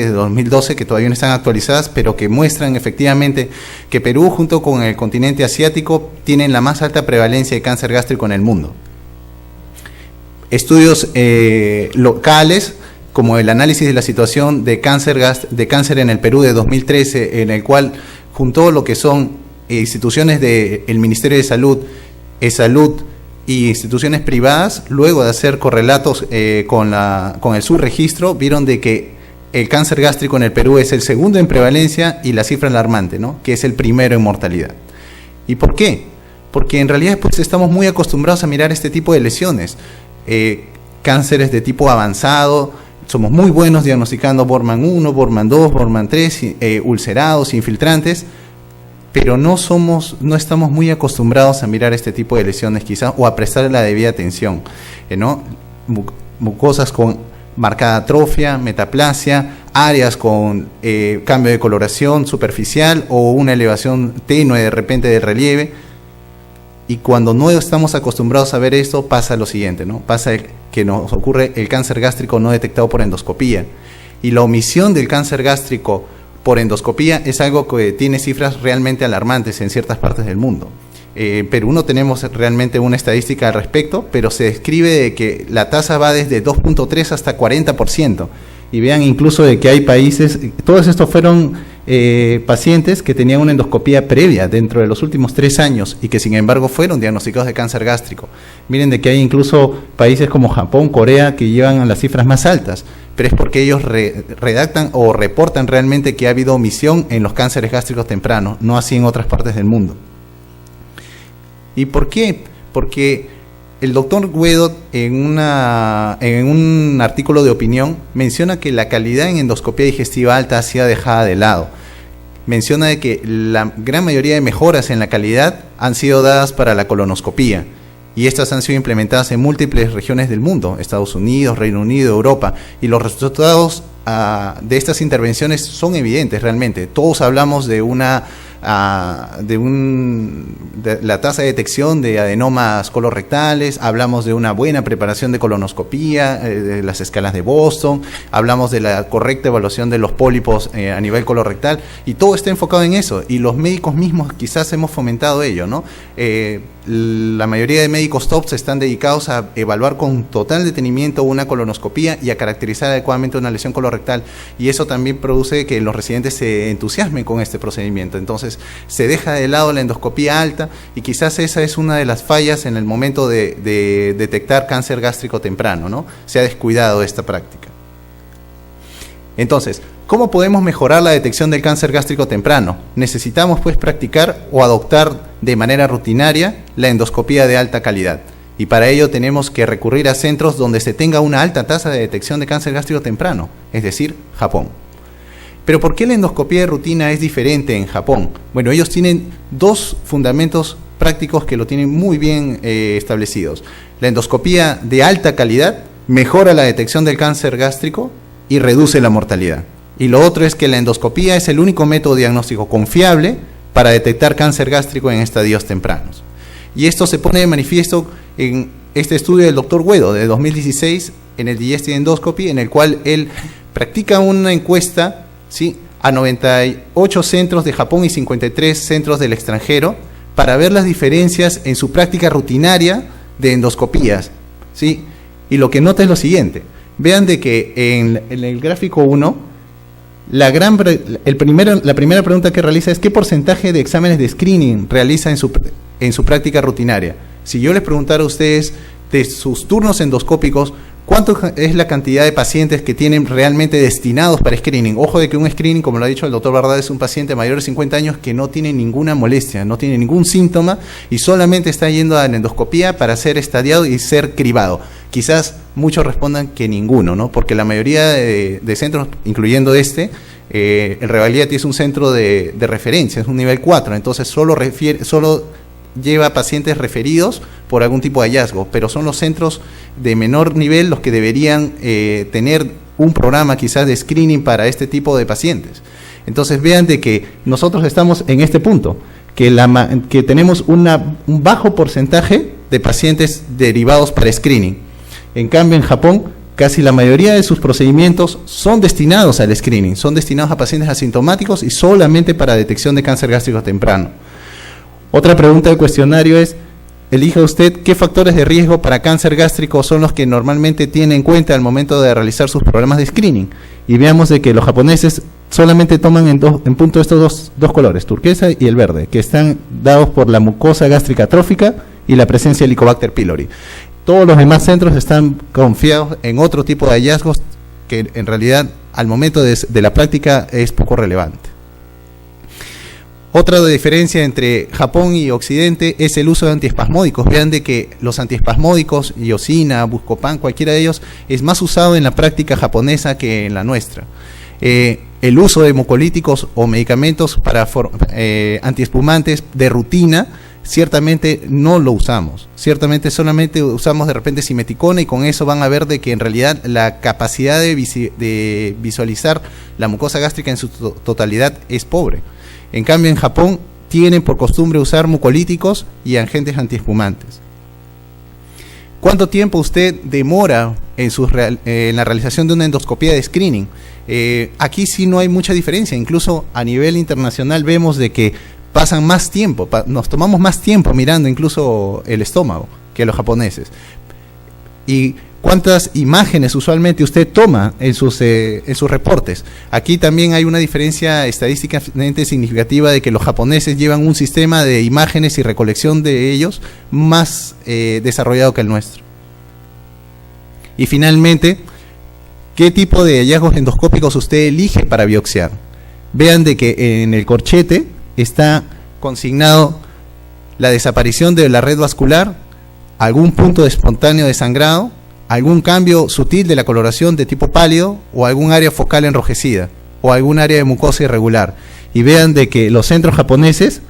de 2012, que todavía no están actualizadas, pero que muestran efectivamente que Perú, junto con el continente asiático, tienen la más alta prevalencia de cáncer gástrico en el mundo. Estudios locales, como el análisis de la situación de cáncer en el Perú de 2013, en el cual juntó lo que son instituciones del Ministerio de Salud, Salud y instituciones privadas, luego de hacer correlatos con el subregistro, vieron de que el cáncer gástrico en el Perú es el segundo en prevalencia y la cifra alarmante, ¿no?, que es el primero en mortalidad. ¿Y por qué? Porque en realidad pues estamos muy acostumbrados a mirar este tipo de lesiones, cánceres de tipo avanzado. Somos muy buenos diagnosticando Bormann 1, Bormann 2, Bormann 3, ulcerados, infiltrantes, pero no estamos muy acostumbrados a mirar este tipo de lesiones quizás, o a prestarle la debida atención, ¿no? Mucosas con marcada atrofia, metaplasia, áreas con cambio de coloración superficial o una elevación tenue de repente de relieve. Y cuando no estamos acostumbrados a ver esto, pasa lo siguiente, ¿no? Pasa que nos ocurre el cáncer gástrico no detectado por endoscopía. Y la omisión del cáncer gástrico por endoscopía es algo que tiene cifras realmente alarmantes en ciertas partes del mundo. En Perú no tenemos realmente una estadística al respecto, pero se describe de que la tasa va desde 2.3 hasta 40%. Y vean incluso de que hay países, todos estos fueron pacientes que tenían una endoscopía previa dentro de los últimos 3 años y que sin embargo fueron diagnosticados de cáncer gástrico. Miren de que hay incluso países como Japón, Corea, que llevan a las cifras más altas, pero es porque ellos redactan o reportan realmente que ha habido omisión en los cánceres gástricos tempranos, no así en otras partes del mundo. ¿Y por qué? Porque el doctor Guedo, en un artículo de opinión, menciona que la calidad en endoscopía digestiva alta ha sido dejada de lado. Menciona de que la gran mayoría de mejoras en la calidad han sido dadas para la colonoscopía, y estas han sido implementadas en múltiples regiones del mundo, Estados Unidos, Reino Unido, Europa, y los resultados de estas intervenciones son evidentes realmente. Todos hablamos de la tasa de detección de adenomas colorectales, hablamos de una buena preparación de colonoscopía, de las escalas de Boston, hablamos de la correcta evaluación de los pólipos a nivel colorectal, y todo está enfocado en eso, y los médicos mismos quizás hemos fomentado ello, ¿no? La mayoría de médicos tops están dedicados a evaluar con total detenimiento una colonoscopía y a caracterizar adecuadamente una lesión colorectal, y eso también produce que los residentes se entusiasmen con este procedimiento. Entonces se deja de lado la endoscopía alta, y quizás esa es una de las fallas en el momento de detectar cáncer gástrico temprano, ¿no? Se ha descuidado esta práctica. Entonces, ¿cómo podemos mejorar la detección del cáncer gástrico temprano? Necesitamos pues practicar o adoptar de manera rutinaria la endoscopía de alta calidad, y para ello tenemos que recurrir a centros donde se tenga una alta tasa de detección de cáncer gástrico temprano, es decir, Japón. Pero ¿por qué la endoscopía de rutina es diferente en Japón? Bueno, ellos tienen 2 fundamentos prácticos que lo tienen muy bien establecidos. La endoscopía de alta calidad mejora la detección del cáncer gástrico y reduce la mortalidad. Y lo otro es que la endoscopía es el único método diagnóstico confiable para detectar cáncer gástrico en estadios tempranos. Y esto se pone de manifiesto en este estudio del doctor Guedo de 2016 en el Digestive Endoscopy, en el cual él practica una encuesta, ¿sí?, a 98 centros de Japón y 53 centros del extranjero para ver las diferencias en su práctica rutinaria de endoscopías, ¿sí? Y lo que nota es lo siguiente: vean de que en el gráfico 1, la primera pregunta que realiza es ¿qué porcentaje de exámenes de screening realiza en su práctica rutinaria? Si yo les preguntara a ustedes de sus turnos endoscópicos, ¿cuánto es la cantidad de pacientes que tienen realmente destinados para screening? Ojo de que un screening, como lo ha dicho el doctor Bardal, es un paciente mayor de 50 años que no tiene ninguna molestia, no tiene ningún síntoma y solamente está yendo a la endoscopía para ser estadiado y ser cribado. Quizás muchos respondan que ninguno, ¿no? Porque la mayoría de centros, incluyendo el Revalidati es un centro de referencia, es un nivel 4, entonces solo lleva pacientes referidos por algún tipo de hallazgo, pero son los centros de menor nivel los que deberían tener un programa quizás de screening para este tipo de pacientes. Entonces vean de que nosotros estamos en este punto, que tenemos un bajo porcentaje de pacientes derivados para screening. En cambio en Japón casi la mayoría de sus procedimientos son destinados al screening, son destinados a pacientes asintomáticos y solamente para detección de cáncer gástrico temprano. Otra pregunta del cuestionario es, elija usted qué factores de riesgo para cáncer gástrico son los que normalmente tiene en cuenta al momento de realizar sus programas de screening. Y veamos de que los japoneses solamente toman en punto estos dos colores, turquesa y el verde, que están dados por la mucosa gástrica atrófica y la presencia de Helicobacter pylori. Todos los demás centros están confiados en otro tipo de hallazgos que en realidad al momento de la práctica es poco relevante. Otra diferencia entre Japón y Occidente es el uso de antiespasmódicos. Vean de que los antiespasmódicos, iosina, buscopan, cualquiera de ellos, es más usado en la práctica japonesa que en la nuestra. El uso de mucolíticos o medicamentos para antiespumantes de rutina, ciertamente no lo usamos. Ciertamente solamente usamos de repente simeticona y con eso van a ver de que en realidad la capacidad de visualizar la mucosa gástrica en su totalidad es pobre. En cambio, en Japón tienen por costumbre usar mucolíticos y agentes antiespumantes. ¿Cuánto tiempo usted demora en la realización de una endoscopía de screening? Aquí sí no hay mucha diferencia. Incluso a nivel internacional vemos de que pasan más tiempo, nos tomamos más tiempo mirando incluso el estómago que los japoneses. ¿Y cuántas imágenes usualmente usted toma en sus reportes? Aquí también hay una diferencia estadísticamente significativa de que los japoneses llevan un sistema de imágenes y recolección de ellos más desarrollado que el nuestro. Y finalmente, ¿qué tipo de hallazgos endoscópicos usted elige para biopsiar? Vean de que en el corchete está consignado la desaparición de la red vascular, algún punto espontáneo de sangrado, algún cambio sutil de la coloración de tipo pálido o algún área focal enrojecida o algún área de mucosa irregular. Y vean de que los centros japoneses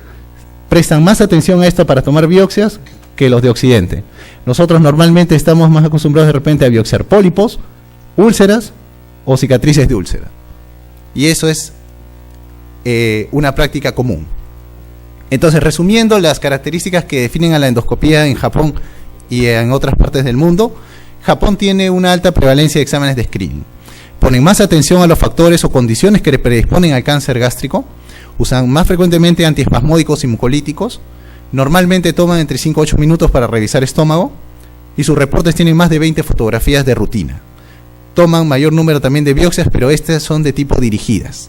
prestan más atención a esto para tomar biopsias que los de Occidente. Nosotros normalmente estamos más acostumbrados de repente a biopsiar pólipos, úlceras o cicatrices de úlcera. Y eso es una práctica común. Entonces, resumiendo las características que definen a la endoscopía en Japón y en otras partes del mundo, Japón tiene una alta prevalencia de exámenes de screening. Ponen más atención a los factores o condiciones que predisponen al cáncer gástrico, usan más frecuentemente antiespasmódicos y mucolíticos, normalmente toman entre 5 a 8 minutos para revisar estómago y sus reportes tienen más de 20 fotografías de rutina. Toman mayor número también de biopsias, pero estas son de tipo dirigidas.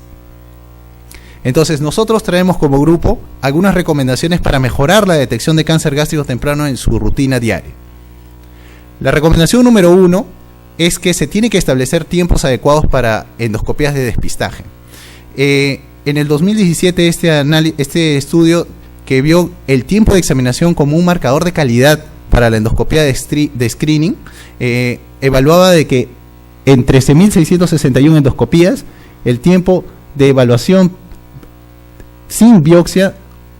Entonces, nosotros traemos como grupo algunas recomendaciones para mejorar la detección de cáncer gástrico temprano en su rutina diaria. La recomendación número 1 es que se tiene que establecer tiempos adecuados para endoscopías de despistaje. En el 2017 este estudio que vio el tiempo de examinación como un marcador de calidad para la endoscopía de screening, evaluaba de que en 13.661 endoscopías el tiempo de evaluación sin biopsia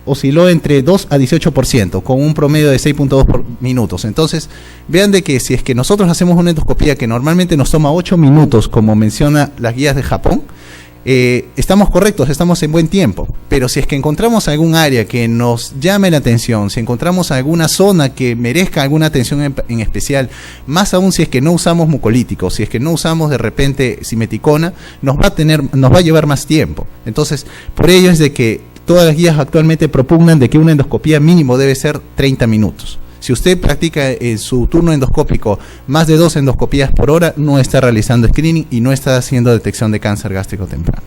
osciló entre 2 a 18%, con un promedio de 6.2 minutos. Entonces, vean de que si es que nosotros hacemos una endoscopía que normalmente nos toma 8 minutos, como menciona las guías de Japón, estamos correctos, estamos en buen tiempo. Pero si es que encontramos algún área que nos llame la atención, si encontramos alguna zona que merezca alguna atención en especial, más aún si es que no usamos mucolíticos, si es que no usamos de repente simeticona, nos va a llevar más tiempo. Entonces, por ello es de que todas las guías actualmente propugnan de que una endoscopía mínimo debe ser 30 minutos. Si usted practica en su turno endoscópico más de 2 endoscopías por hora, no está realizando screening y no está haciendo detección de cáncer gástrico temprano.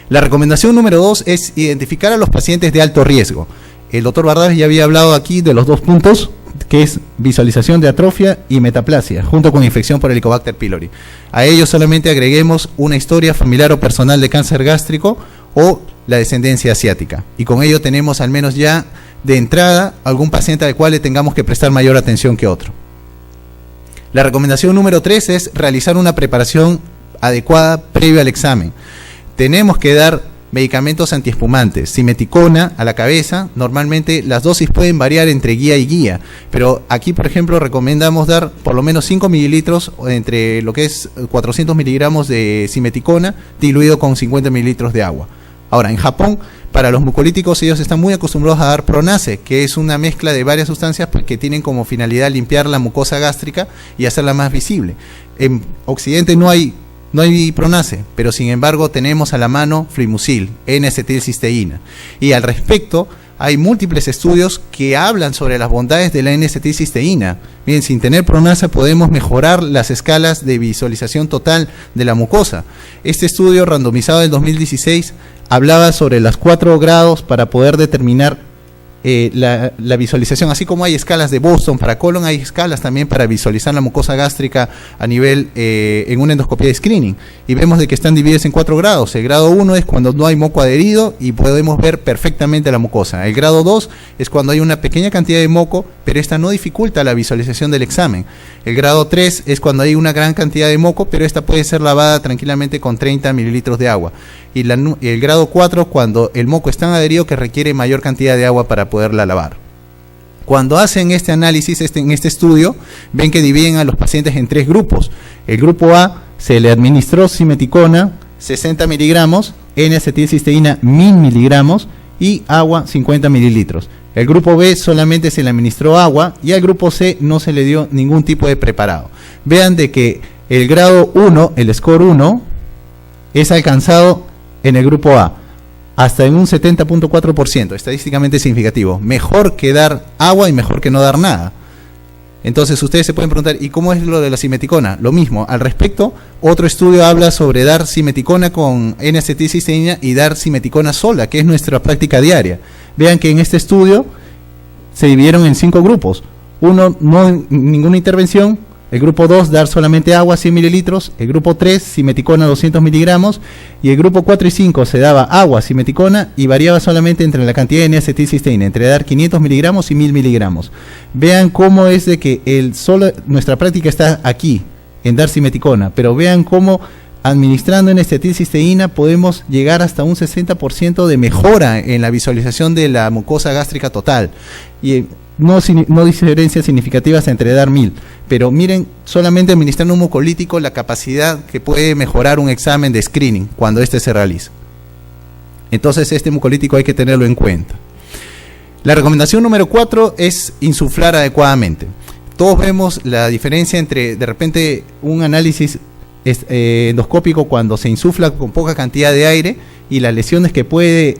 La recomendación número 2 es identificar a los pacientes de alto riesgo. El doctor Bardaves ya había hablado aquí de los 2 puntos, que es visualización de atrofia y metaplasia, junto con infección por Helicobacter pylori. A ello solamente agreguemos una historia familiar o personal de cáncer gástrico o la descendencia asiática. Y con ello tenemos al menos ya de entrada algún paciente al cual le tengamos que prestar mayor atención que otro. La recomendación número 3 es realizar una preparación adecuada previo al examen. Tenemos que dar medicamentos antiespumantes, simeticona a la cabeza. Normalmente las dosis pueden variar entre guía y guía, pero aquí por ejemplo recomendamos dar por lo menos 5 mililitros entre lo que es 400 miligramos de simeticona diluido con 50 mililitros de agua. Ahora, en Japón Para los mucolíticos ellos están muy acostumbrados a dar Pronase, que es una mezcla de varias sustancias que tienen como finalidad limpiar la mucosa gástrica y hacerla más visible. En Occidente no hay Pronase, pero sin embargo tenemos a la mano Fluimucil, N-acetilcisteína. Y al respecto hay múltiples estudios que hablan sobre las bondades de la N-acetilcisteína. Bien, sin tener Pronase podemos mejorar las escalas de visualización total de la mucosa. Este estudio randomizado del 2016 hablaba sobre los 4 grados para poder determinar la visualización, así como hay escalas de Boston para colon, hay escalas también para visualizar la mucosa gástrica a nivel en una endoscopía de screening, y vemos de que están divididas en 4 grados. El grado 1 es cuando no hay moco adherido y podemos ver perfectamente la mucosa. El grado 2 es cuando hay una pequeña cantidad de moco, pero esta no dificulta la visualización del examen. El grado 3 es cuando hay una gran cantidad de moco, pero esta puede ser lavada tranquilamente con 30 mililitros de agua. Y el grado 4 cuando el moco es tan adherido que requiere mayor cantidad de agua para poderla lavar. Cuando hacen este análisis, en este estudio, ven que dividen a los pacientes en 3 grupos. El grupo A se le administró simeticona 60 miligramos, N-acetilcisteína 1000 miligramos y agua 50 mililitros. El grupo B solamente se le administró agua y al grupo C no se le dio ningún tipo de preparado. Vean de que el grado 1, el score 1, es alcanzado en el grupo A hasta en un 70.4%, estadísticamente significativo. Mejor que dar agua y mejor que no dar nada. Entonces ustedes se pueden preguntar, ¿y cómo es lo de la simeticona? Lo mismo, al respecto, otro estudio habla sobre dar simeticona con N-acetilcisteína y dar simeticona sola, que es nuestra práctica diaria. Vean que en este estudio se dividieron en 5 grupos. Uno, no ninguna intervención. El grupo 2, dar solamente agua, 100 mililitros. El grupo 3, simeticona, 200 miligramos. Y el grupo 4 y 5 se daba agua, simeticona, y variaba solamente entre la cantidad de N-acetilcisteína, entre dar 500 miligramos y 1000 miligramos. Vean cómo es de que nuestra práctica está aquí, en dar simeticona, pero vean cómo administrando N-acetilcisteína podemos llegar hasta un 60% de mejora en la visualización de la mucosa gástrica total. Y no diferencias significativas entre dar 1000, pero miren, solamente administrando un mucolítico la capacidad que puede mejorar un examen de screening cuando este se realiza. Entonces este mucolítico hay que tenerlo en cuenta. La recomendación número 4 es insuflar adecuadamente. Todos vemos la diferencia entre de repente un análisis endoscópico cuando se insufla con poca cantidad de aire y las lesiones que puede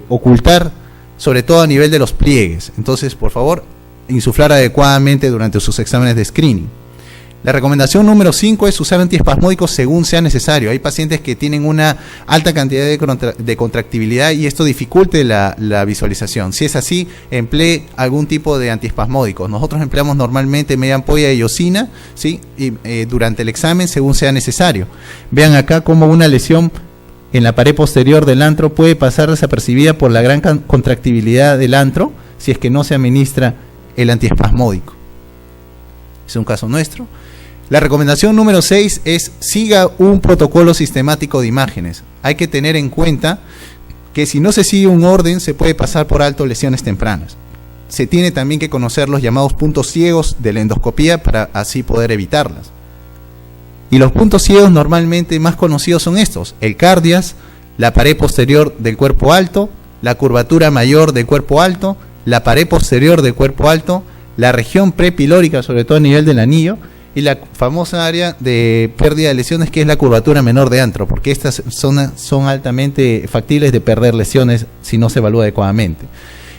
ocultar, sobre todo a nivel de los pliegues. Entonces, por favor, insuflar adecuadamente durante sus exámenes de screening. La recomendación número 5 es usar antiespasmódicos según sea necesario. Hay pacientes que tienen una alta cantidad de contractibilidad y esto dificulte la visualización. Si es así, emplee algún tipo de antiespasmódicos. Nosotros empleamos normalmente media ampolla de iosina, ¿sí? Y durante el examen según sea necesario. Vean acá cómo una lesión en la pared posterior del antro puede pasar desapercibida por la gran contractibilidad del antro si es que no se administra el antiespasmódico. Es un caso nuestro. La recomendación número 6 es siga un protocolo sistemático de imágenes. Hay que tener en cuenta que si no se sigue un orden se puede pasar por alto lesiones tempranas. Se tiene también que conocer los llamados puntos ciegos de la endoscopía para así poder evitarlas. Y los puntos ciegos normalmente más conocidos son estos: el cardias, la pared posterior del cuerpo alto, la curvatura mayor del cuerpo alto, la pared posterior del cuerpo alto, la región prepilórica, sobre todo a nivel del anillo, y la famosa área de pérdida de lesiones, que es la curvatura menor de antro, porque estas zonas son altamente factibles de perder lesiones si no se evalúa adecuadamente.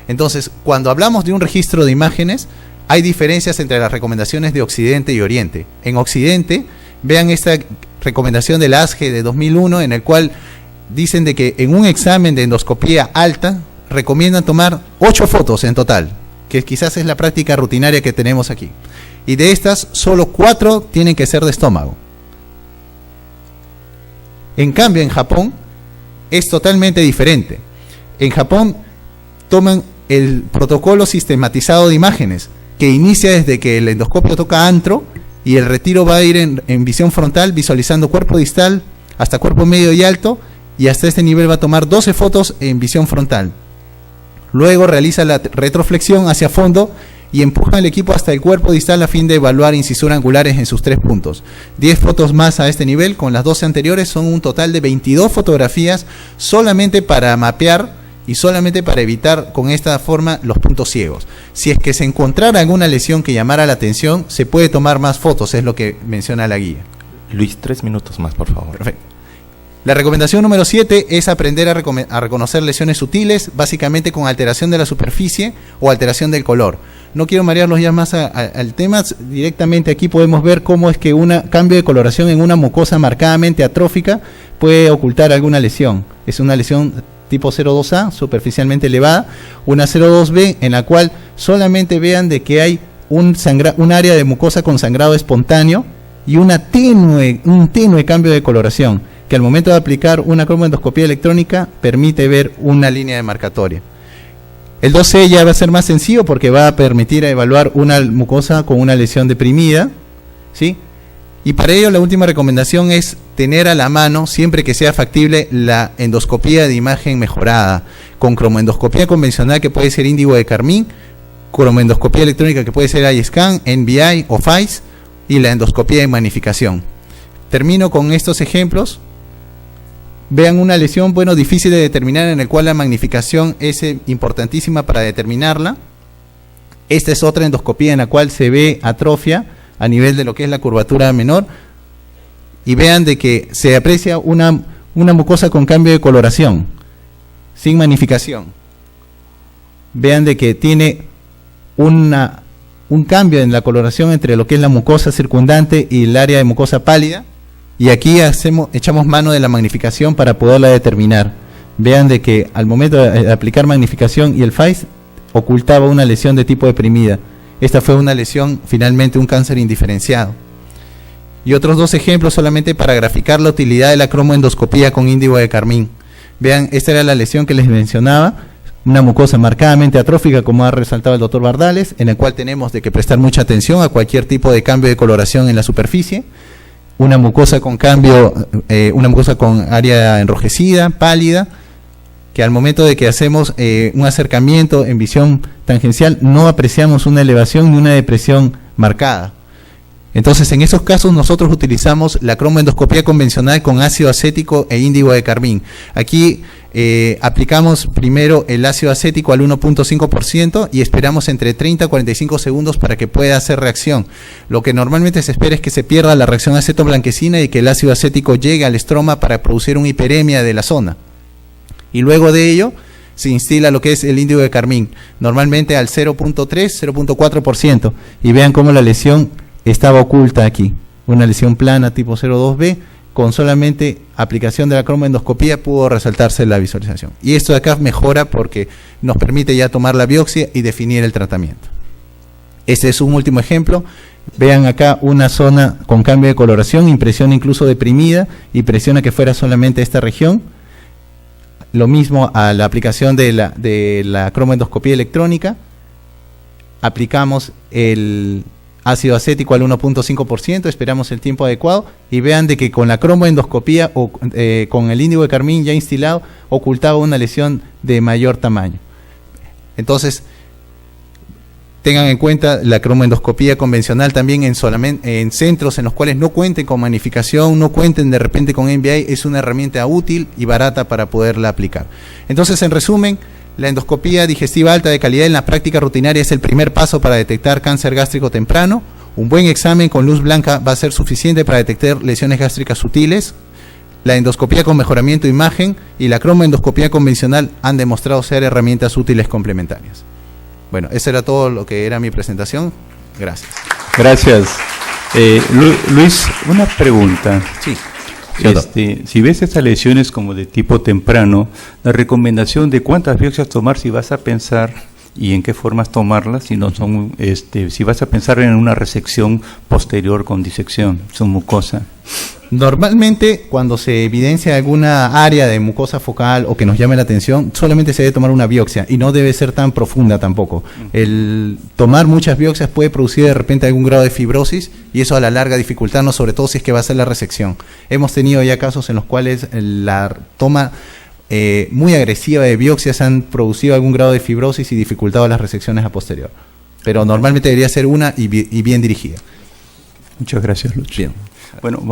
Entonces, cuando hablamos de un registro de imágenes, hay diferencias entre las recomendaciones de Occidente y Oriente. En Occidente, vean esta recomendación de la ASGE de 2001, en el cual dicen de que en un examen de endoscopía alta recomiendan tomar 8 fotos en total, que quizás es la práctica rutinaria que tenemos aquí. Y de estas, solo 4 tienen que ser de estómago. En cambio, en Japón es totalmente diferente. En Japón toman el protocolo sistematizado de imágenes, que inicia desde que el endoscopio toca antro y el retiro va a ir en visión frontal, visualizando cuerpo distal hasta cuerpo medio y alto, y hasta este nivel va a tomar 12 fotos en visión frontal. Luego realiza la retroflexión hacia fondo y empuja al equipo hasta el cuerpo distal a fin de evaluar incisuras angulares en sus 3 puntos. 10 fotos más a este nivel, con las 12 anteriores son un total de 22 fotografías solamente para mapear y solamente para evitar con esta forma los puntos ciegos. Si es que se encontrara alguna lesión que llamara la atención, se puede tomar más fotos, es lo que menciona la guía. Luis, 3 minutos más, por favor. Perfecto. La recomendación número 7 es aprender a reconocer lesiones sutiles, básicamente con alteración de la superficie o alteración del color. No quiero marearlos ya más al tema, directamente aquí podemos ver cómo es que un cambio de coloración en una mucosa marcadamente atrófica puede ocultar alguna lesión. Es una lesión tipo 0,2A, superficialmente elevada, una 0,2B en la cual solamente vean de que hay un área de mucosa con sangrado espontáneo y un tenue cambio de coloración, que al momento de aplicar una cromoendoscopía electrónica permite ver una línea demarcatoria. El 2C ya va a ser más sencillo porque va a permitir evaluar una mucosa con una lesión deprimida, ¿sí? Y para ello la última recomendación es tener a la mano, siempre que sea factible, la endoscopía de imagen mejorada, con cromoendoscopía convencional que puede ser índigo de carmín, cromoendoscopía electrónica que puede ser iScan, NBI o FAIS, y la endoscopía de magnificación. Termino con estos ejemplos. Vean una lesión, difícil de determinar, en el cual la magnificación es importantísima para determinarla. Esta es otra endoscopía en la cual se ve atrofia a nivel de lo que es la curvatura menor. Y vean de que se aprecia una mucosa con cambio de coloración, sin magnificación. Vean de que tiene un cambio en la coloración entre lo que es la mucosa circundante y el área de mucosa pálida. Y aquí echamos mano de la magnificación para poderla determinar. Vean de que al momento de aplicar magnificación y el FAIS ocultaba una lesión de tipo deprimida. Esta fue una lesión, finalmente un cáncer indiferenciado. Y otros 2 ejemplos solamente para graficar la utilidad de la cromoendoscopía con índigo de carmín. Vean, esta era la lesión que les mencionaba, una mucosa marcadamente atrófica, como ha resaltado el doctor Bardales, en el cual tenemos de que prestar mucha atención a cualquier tipo de cambio de coloración en la superficie. Una mucosa con una mucosa con área enrojecida, pálida, que al momento de que hacemos un acercamiento en visión tangencial no apreciamos una elevación ni una depresión marcada. Entonces, en esos casos nosotros utilizamos la cromoendoscopía convencional con ácido acético e índigo de carmín. Aquí aplicamos primero el ácido acético al 1.5% y esperamos entre 30 a 45 segundos para que pueda hacer reacción. Lo que normalmente se espera es que se pierda la reacción aceto-blanquecina y que el ácido acético llegue al estroma para producir una hiperemia de la zona. Y luego de ello se instila lo que es el índigo de carmín, normalmente al 0.3, 0.4%. Y vean cómo la lesión estaba oculta aquí, una lesión plana tipo 0,2B, con solamente aplicación de la cromoendoscopía pudo resaltarse la visualización. Y esto de acá mejora porque nos permite ya tomar la biopsia y definir el tratamiento. Este es un último ejemplo. Vean acá una zona con cambio de coloración, impresión incluso deprimida, y presiona que fuera solamente esta región. Lo mismo a la aplicación de la cromoendoscopía electrónica. Aplicamos el ácido acético al 1.5%, esperamos el tiempo adecuado y vean de que con la cromoendoscopía o con el índigo de carmín ya instilado ocultaba una lesión de mayor tamaño. Entonces, tengan en cuenta la cromoendoscopía convencional también en centros en los cuales no cuenten con magnificación, no cuenten de repente con NBI, es una herramienta útil y barata para poderla aplicar. Entonces, en resumen, la endoscopía digestiva alta de calidad en la práctica rutinaria es el primer paso para detectar cáncer gástrico temprano. Un buen examen con luz blanca va a ser suficiente para detectar lesiones gástricas sutiles. La endoscopía con mejoramiento de imagen y la cromoendoscopía convencional han demostrado ser herramientas útiles complementarias. Bueno, eso era todo lo que era mi presentación. Gracias. Gracias. Luis, una pregunta. Sí. Si ves estas lesiones como de tipo temprano, la recomendación de cuántas biopsias tomar si vas a pensar y en qué formas tomarlas, si no son, si vas a pensar en una resección posterior con disección, son mucosa. Normalmente, cuando se evidencia alguna área de mucosa focal o que nos llame la atención, solamente se debe tomar una biopsia y no debe ser tan profunda tampoco. El tomar muchas biopsias puede producir de repente algún grado de fibrosis y eso a la larga dificultarnos, sobre todo si es que va a ser la resección. Hemos tenido ya casos en los cuales la toma muy agresiva de biopsias han producido algún grado de fibrosis y dificultado las resecciones a posterior. pero normalmente debería ser una y bien dirigida. Muchas gracias, Lucho. Bien. Bueno, vamos